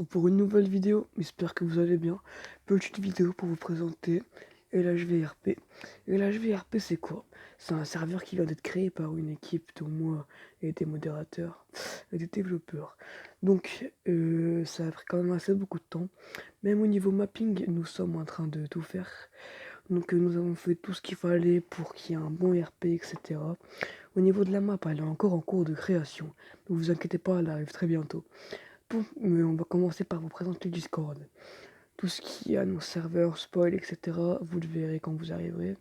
Pour une nouvelle vidéo, j'espère que vous allez bien. Petite vidéo pour vous présenter LHVRP. LHVRP c'est quoi? C'est un serveur qui vient d'être créé par une équipe dont moi et des modérateurs et des développeurs. Donc ça a pris quand même assez beaucoup de temps. Même au niveau mapping, nous sommes en train de tout faire. Donc nous avons fait tout ce qu'il fallait pour qu'il y ait un bon RP, etc. Au niveau de la map, elle est encore en cours de création. Ne vous inquiétez pas, elle arrive très bientôt. Bon, mais on va commencer par vous présenter le Discord. Tout ce qui est à nos serveurs, spoil, etc. Vous le verrez quand vous arriverez.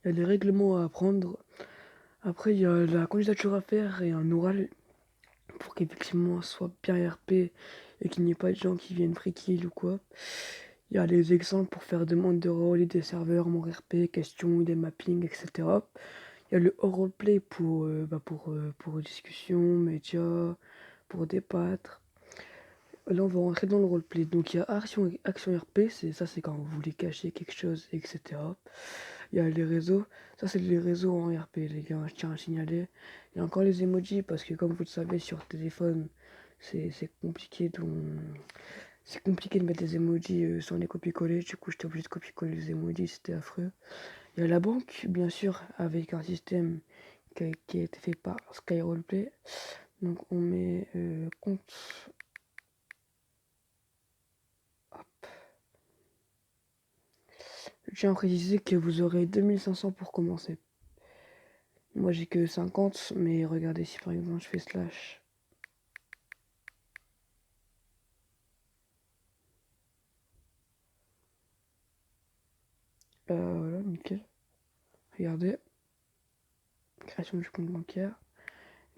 Il y a les règlements à apprendre. Après, il y a la candidature à faire et un oral pour qu'effectivement soit bien RP et qu'il n'y ait pas de gens qui viennent free kill ou quoi. Il y a les exemples pour faire demande de rôle et des serveurs, mon RP, questions, des mappings, etc. Il y a le roleplay pour discussion, médias, pour débattre. Là, on va rentrer dans le roleplay. Donc, il y a action RP, c'est quand vous voulez cacher quelque chose, etc. Il y a les réseaux, ça c'est les réseaux en RP, les gars, je tiens à signaler. Il y a encore les emojis, parce que comme vous le savez, sur téléphone, c'est compliqué, c'est compliqué de mettre des emojis sans les copier-coller. Du coup, j'étais obligé de copier-coller les emojis, c'était affreux. Il y a la banque, bien sûr, avec un système qui a été fait par Sky Roleplay. Donc, on met compte. Je tiens à préciser que vous aurez 2500 pour commencer. Moi j'ai que 50, mais regardez si par exemple je fais slash. Voilà, nickel. Regardez, création du compte bancaire,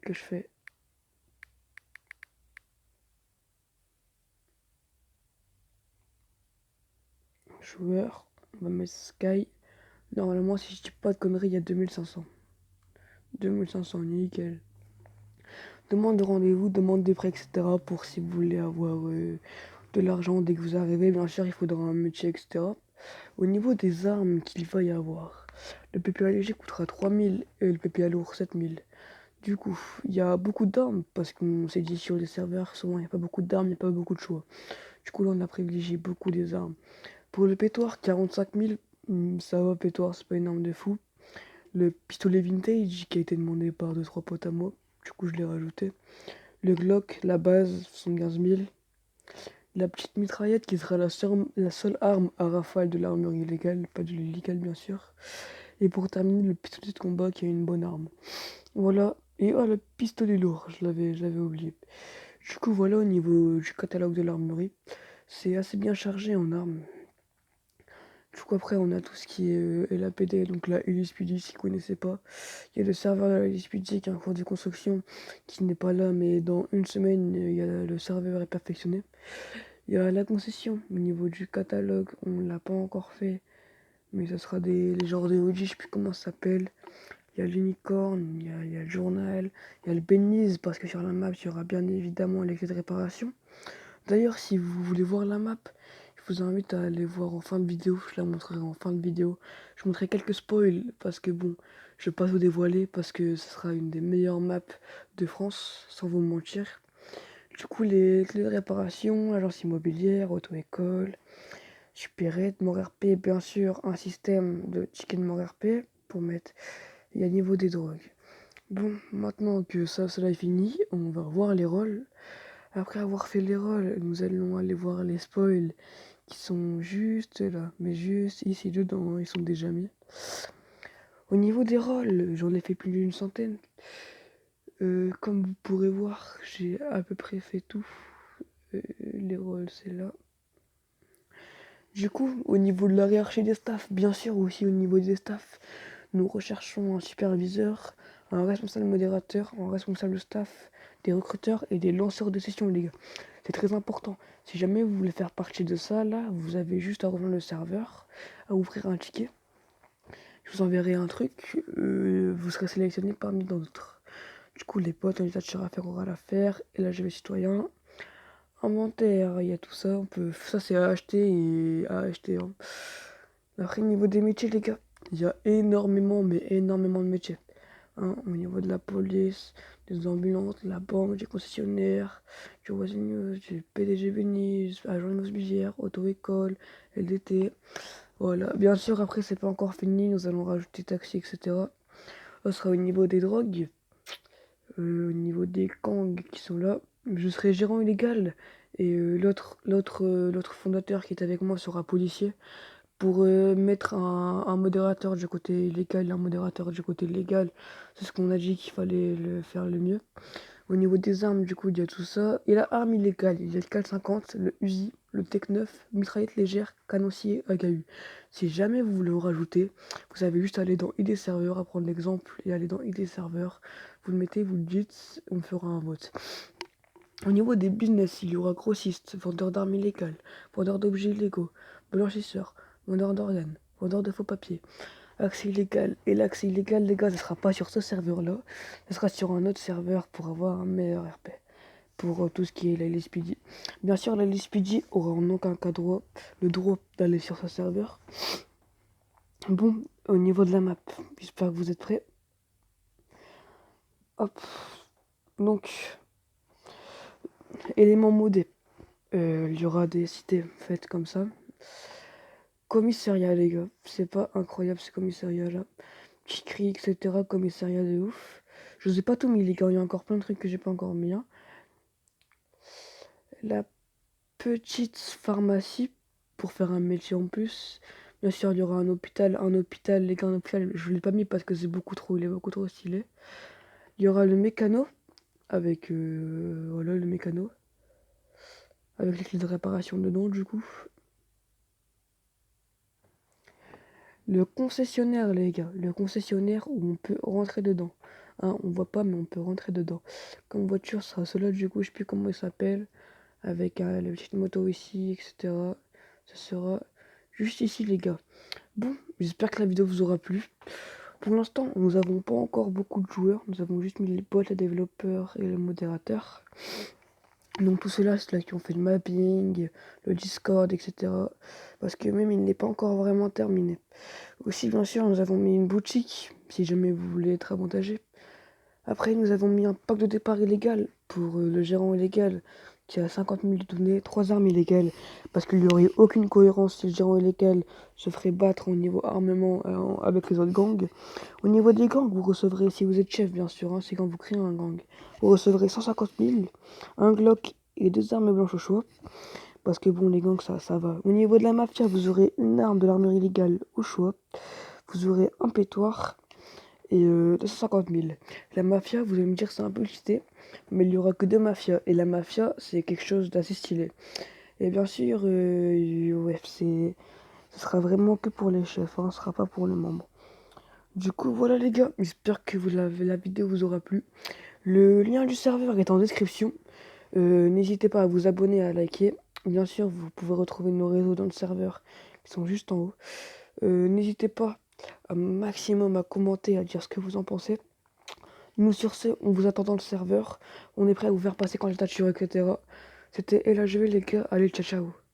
que je fais joueur, on va mettre Sky. Normalement, si je dis pas de conneries, il y a 2500. 2500, nickel. Demande de rendez-vous, demande de prêt, etc. pour si vous voulez avoir de l'argent dès que vous arrivez. Bien sûr, il faudra un métier, etc. Au niveau des armes qu'il va y avoir, le PPA léger coûtera 3000 et le PPA lourd 7000. Du coup, il y a beaucoup d'armes parce qu'on s'est dit sur les serveurs, souvent il n'y a pas beaucoup d'armes, il n'y a pas beaucoup de choix. Du coup, là on a privilégié beaucoup des armes. Pour le pétoire, 45 000, ça va, pétoire, c'est pas une arme de fou. Le pistolet vintage qui a été demandé par 2-3 potes à moi, du coup je l'ai rajouté. Le Glock, la base, 75 000. La petite mitraillette qui sera la seule arme à rafale de l'armure illégale, pas de l'illégal bien sûr. Et pour terminer, le pistolet de combat qui a une bonne arme. Voilà. Et oh, le pistolet lourd, je l'avais oublié. Du coup, voilà au niveau du catalogue de l'armurerie. C'est assez bien chargé en armes. Du coup, après, on a tout ce qui est LAPD, donc la LSPD, si vous ne connaissez pas. Il y a le serveur de la LSPD qui est en cours de construction, qui n'est pas là, mais dans une semaine, le serveur est perfectionné. Il y a la concession. Au niveau du catalogue, on ne l'a pas encore fait, mais ça sera les genres de OG, je sais plus comment ça s'appelle. Il y a l'unicorne, il y a le journal, il y a le Benize, parce que sur la map, il y aura bien évidemment les clés de réparation. D'ailleurs, si vous voulez voir la map, je vous invite à aller voir en fin de vidéo, je la montrerai en fin de vidéo. Je montrerai quelques spoils, parce que bon, je ne vais pas vous dévoiler, parce que ce sera une des meilleures maps de France, sans vous mentir. Du coup, les clés de réparation, agence immobilière, auto-école, supérette, MorRP, bien sûr, un système de chicken MorRP pour mettre. Il y a niveau des drogues. Bon, maintenant que cela est fini, on va voir les rôles. Après avoir fait les rôles, nous allons aller voir les spoils qui sont juste là, mais juste ici dedans, ils sont déjà mis. Au niveau des rôles, j'en ai fait plus d'une centaine. Comme vous pourrez voir, j'ai à peu près fait tout. Les rôles, c'est là. Du coup, au niveau de la hiérarchie des staffs, bien sûr, aussi au niveau des staffs, nous recherchons un superviseur, un responsable modérateur, un responsable staff, des recruteurs et des lanceurs de sessions, les gars. C'est très important. Si jamais vous voulez faire partie de ça, là, vous avez juste à rejoindre le serveur, à ouvrir un ticket. Je vous enverrai un truc, vous serez sélectionné parmi d'autres. Du coup, les potes, candidature à faire, oral à faire, et là, je vais citoyen. Inventaire, il y a tout ça, ça c'est à acheter et à acheter. Hein. Après, niveau des métiers, les gars, il y a énormément, mais énormément de métiers. hein, au niveau de la police, des ambulances, de la banque, des concessionnaires, du Voisin News, du PDG Venise, agent immobilière, auto-école, LDT. Voilà, bien sûr, après, c'est pas encore fini, nous allons rajouter taxi, etc. Ce sera au niveau des drogues, au niveau des gangs qui sont là. Je serai gérant illégal et l'autre fondateur qui est avec moi sera policier pour mettre un modérateur du côté illégal et un modérateur du côté légal. C'est ce qu'on a dit qu'il fallait faire le mieux. Au niveau des armes, du coup, il y a tout ça. Et la arme illégale, il y a le 450, le Uzi, le Tech 9, mitraillette légère, canoncier, AGU. Si jamais vous voulez en rajouter, vous avez juste à aller dans ID serveur, à prendre l'exemple, et aller dans ID serveur. Vous le mettez, vous le dites, on fera un vote. Au niveau des business, il y aura grossiste, vendeur d'armes illégales, vendeur d'objets illégaux, blanchisseur, vendeur d'organes, vendeur de faux papiers, accès illégal. Et l'accès illégal, les gars, ce sera pas sur ce serveur-là, ce sera sur un autre serveur pour avoir un meilleur RP. Pour tout ce qui est la LSPD. Bien sûr, la LSPD aura en aucun cas le droit d'aller sur ce serveur. Bon, au niveau de la map, j'espère que vous êtes prêts. Hop. Donc, éléments modés. Il y aura des cités faites comme ça. Commissariat, les gars. C'est pas incroyable ce commissariat là. Qui crie, etc. Commissariat de ouf. Je vous ai pas tout mis, les gars. Il y a encore plein de trucs que j'ai pas encore mis. Hein. La petite pharmacie pour faire un métier en plus. Bien sûr, il y aura un hôpital, les gars, un hôpital, je ne l'ai pas mis parce que c'est beaucoup trop, il est beaucoup trop stylé. Il y aura le mécano, avec, voilà, le mécano, avec les clés de réparation dedans, du coup. Le concessionnaire, les gars, le concessionnaire où on peut rentrer dedans. Hein, on voit pas, mais on peut rentrer dedans. Comme voiture, ça sera cela, du coup, je sais plus comment il s'appelle, avec la petite moto ici, etc. Ça sera juste ici, les gars. Bon, j'espère que la vidéo vous aura plu. Pour l'instant, nous n'avons pas encore beaucoup de joueurs. Nous avons juste mis les bots, les développeurs et les modérateurs. Donc tout cela, c'est là qui ont fait le mapping, le Discord, etc. Parce que même il n'est pas encore vraiment terminé. Aussi, bien sûr, nous avons mis une boutique, si jamais vous voulez être avantagé. Après, nous avons mis un pack de départ illégal pour le gérant illégal qui a 50 000 données, 3 armes illégales, parce qu'il n'y aurait aucune cohérence si le gérant illégal se ferait battre au niveau armement avec les autres gangs. Au niveau des gangs, vous recevrez, si vous êtes chef bien sûr, hein, c'est quand vous créez un gang, vous recevrez 150 000, un Glock et 2 armes blanches au choix, parce que bon, les gangs, ça va. Au niveau de la mafia, vous aurez une arme de l'armerie illégale au choix, vous aurez un pétoire, et 250 000. La mafia, vous allez me dire c'est un peu cheaté, mais il n'y aura que 2 mafias. Et la mafia, c'est quelque chose d'assez stylé. Et bien sûr, ouais, ce sera vraiment que pour les chefs, hein, ce sera pas pour les membres. Du coup, voilà les gars, j'espère que la vidéo vous aura plu. Le lien du serveur est en description. N'hésitez pas à vous abonner, à liker. Bien sûr, vous pouvez retrouver nos réseaux dans le serveur qui sont juste en haut. N'hésitez pas un maximum à commenter, à dire ce que vous en pensez. Nous sur ce, on vous attend dans le serveur. On est prêt à vous faire passer candidature, etc. C'était LHV les gars. Allez, ciao ciao.